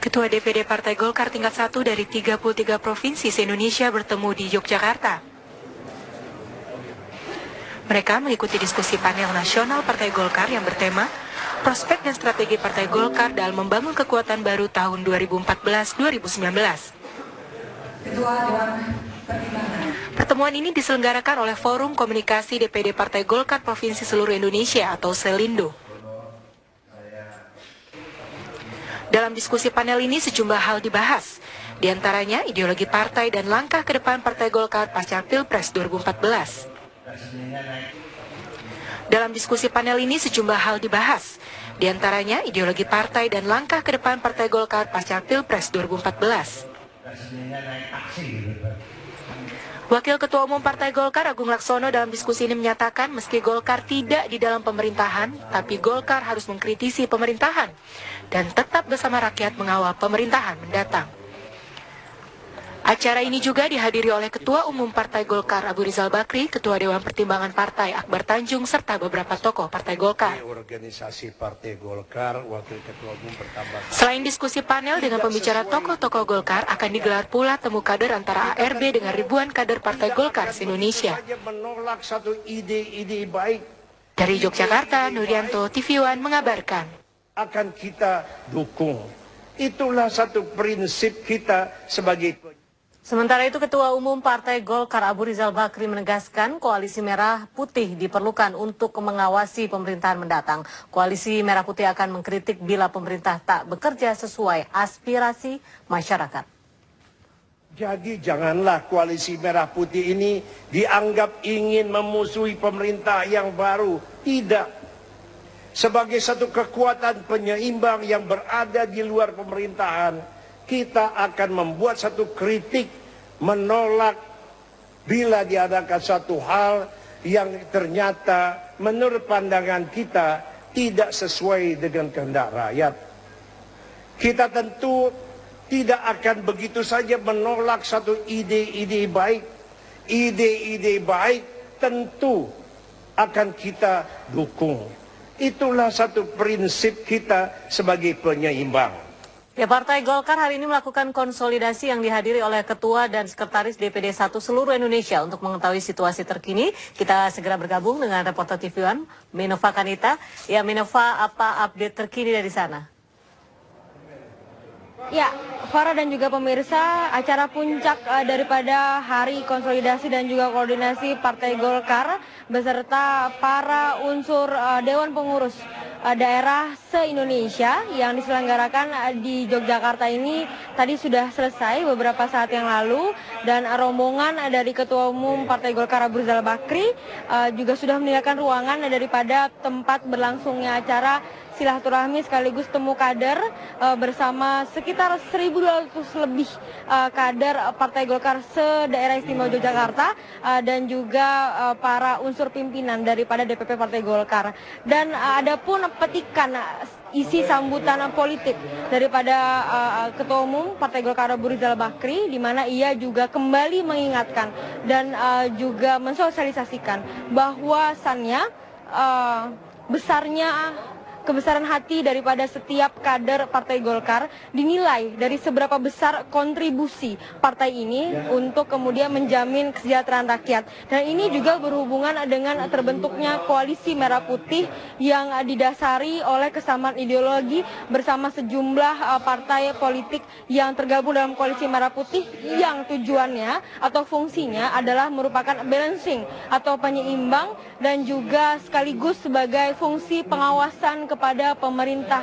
Ketua DPD Partai Golkar tingkat 1 dari 33 provinsi se-Indonesia bertemu di Yogyakarta. Mereka mengikuti diskusi panel nasional Partai Golkar yang bertema Prospek dan Strategi Partai Golkar dalam Membangun Kekuatan Baru tahun 2014-2019. Pertemuan ini diselenggarakan oleh Forum Komunikasi DPD Partai Golkar Provinsi Seluruh Indonesia atau Selindo. Dalam diskusi panel ini sejumlah hal dibahas, di antaranya ideologi partai dan langkah ke depan Partai Golkar pasca Pilpres 2014. Dalam diskusi panel ini sejumlah hal dibahas, di antaranya ideologi partai dan langkah ke depan Partai Golkar pasca Pilpres 2014. Wakil Ketua Umum Partai Golkar Agung Laksono dalam diskusi ini menyatakan meski Golkar tidak di dalam pemerintahan, tapi Golkar harus mengkritisi pemerintahan dan tetap bersama rakyat mengawal pemerintahan mendatang. Acara ini juga dihadiri oleh Ketua Umum Partai Golkar Abu Rizal Bakri, Ketua Dewan Pertimbangan Partai Akbar Tanjung, serta beberapa tokoh Partai Golkar. Organisasi Partai Golkar, Wakil Ketua Umum bertambah. Selain diskusi panel dengan pembicara tokoh-tokoh Golkar, akan digelar pula temu kader antara ARB dengan ribuan kader Partai Golkar se-Indonesia. Menolak satu ide-ide baik. Dari Yogyakarta, Nurianto, TV One mengabarkan. Akan kita dukung. Itulah satu prinsip kita sebagai. Sementara itu, Ketua Umum Partai Golkar Abu Rizal Bakri menegaskan koalisi merah putih diperlukan untuk mengawasi pemerintahan mendatang. Koalisi merah putih akan mengkritik bila pemerintah tak bekerja sesuai aspirasi masyarakat. Jadi janganlah koalisi merah putih ini dianggap ingin memusuhi pemerintah yang baru. Tidak. Sebagai satu kekuatan penyeimbang yang berada di luar pemerintahan, kita akan membuat satu kritik, menolak bila diadakan satu hal yang ternyata menurut pandangan kita tidak sesuai dengan kehendak rakyat. Kita tentu tidak akan begitu saja menolak satu ide-ide baik. Ide-ide baik tentu akan kita dukung. Itulah satu prinsip kita sebagai penyeimbang. Ya, Partai Golkar hari ini melakukan konsolidasi yang dihadiri oleh Ketua dan Sekretaris DPD 1 seluruh Indonesia. Untuk mengetahui situasi terkini, kita segera bergabung dengan reporter TV One, Minova Kanita. Ya, Minova, apa update terkini dari sana? Ya, Farah dan juga pemirsa, acara puncak daripada hari konsolidasi dan juga koordinasi Partai Golkar beserta para unsur Dewan Pengurus daerah se-Indonesia yang diselenggarakan di Yogyakarta ini tadi sudah selesai beberapa saat yang lalu, dan rombongan dari Ketua Umum Partai Golkar Abu Rizal Bakri juga sudah meninggalkan ruangan daripada tempat berlangsungnya acara silaturahmi sekaligus temu kader bersama sekitar 1.200 lebih kader Partai Golkar se-Daerah Istimewa Yogyakarta dan juga para unsur pimpinan daripada DPP Partai Golkar. Dan ada pun petikan isi sambutan politik daripada Ketua Umum Partai Golkar Abu Rizal Bakri, di mana ia juga kembali mengingatkan dan juga mensosialisasikan bahwasannya kebesaran hati daripada setiap kader Partai Golkar dinilai dari seberapa besar kontribusi partai ini untuk kemudian menjamin kesejahteraan rakyat. Dan ini juga berhubungan dengan terbentuknya koalisi merah putih yang didasari oleh kesamaan ideologi bersama sejumlah partai politik yang tergabung dalam koalisi merah putih, yang tujuannya atau fungsinya adalah merupakan balancing atau penyeimbang dan juga sekaligus sebagai fungsi pengawasan kepada pemerintah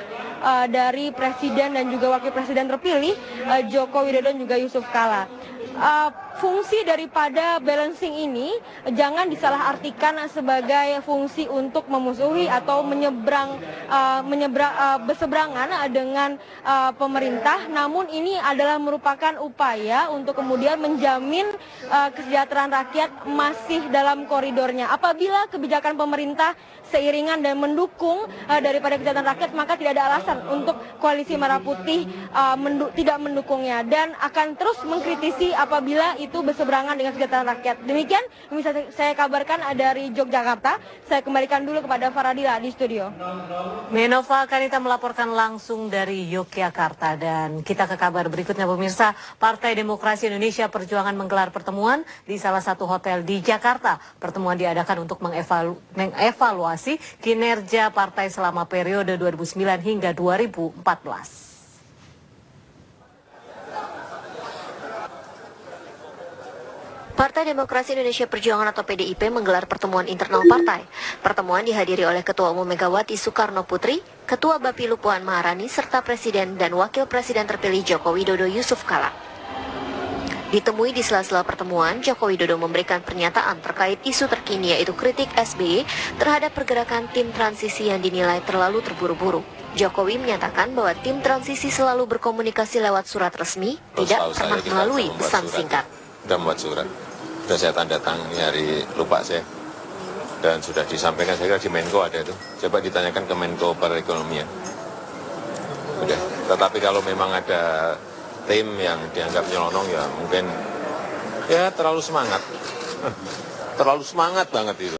dari Presiden dan juga Wakil Presiden terpilih Joko Widodo dan juga Yusuf Kala. Fungsi daripada balancing ini jangan disalahartikan sebagai fungsi untuk memusuhi atau berseberangan dengan pemerintah, namun ini adalah merupakan upaya untuk kemudian menjamin kesejahteraan rakyat masih dalam koridornya. Apabila kebijakan pemerintah seiringan dan mendukung daripada kesejahteraan rakyat, maka tidak ada alasan untuk koalisi merah putih tidak mendukungnya, dan akan terus mengkritisi apabila itu berseberangan dengan kesejahteraan rakyat. Demikian yang bisa saya kabarkan dari Yogyakarta. Saya kembalikan dulu kepada Faradila di studio. Menova Kanita melaporkan langsung dari Yogyakarta. Dan kita ke kabar berikutnya pemirsa, Partai Demokrasi Indonesia Perjuangan menggelar pertemuan di salah satu hotel di Jakarta. Pertemuan diadakan untuk mengevaluasi kinerja partai selama periode 2009 hingga 2014. Partai Demokrasi Indonesia Perjuangan atau PDIP menggelar pertemuan internal partai. Pertemuan dihadiri oleh Ketua Umum Megawati Soekarno Putri, Ketua Bapilu Puan Maharani, serta Presiden dan Wakil Presiden terpilih Joko Widodo Yusuf Kala. Ditemui di sela-sela pertemuan, Joko Widodo memberikan pernyataan terkait isu terkini yaitu kritik SBY terhadap pergerakan tim transisi yang dinilai terlalu terburu-buru. Jokowi menyatakan bahwa tim transisi selalu berkomunikasi lewat surat resmi, tidak pernah melalui pesan singkat. Sudah membuat surat, sudah saya tanda tangani hari lupa saya, dan sudah disampaikan, saya kira di Menko ada itu, coba ditanyakan ke Menko Perekonomian. Udah. Tetapi kalau memang ada tim yang dianggap nyelonong ya mungkin ya terlalu semangat banget itu.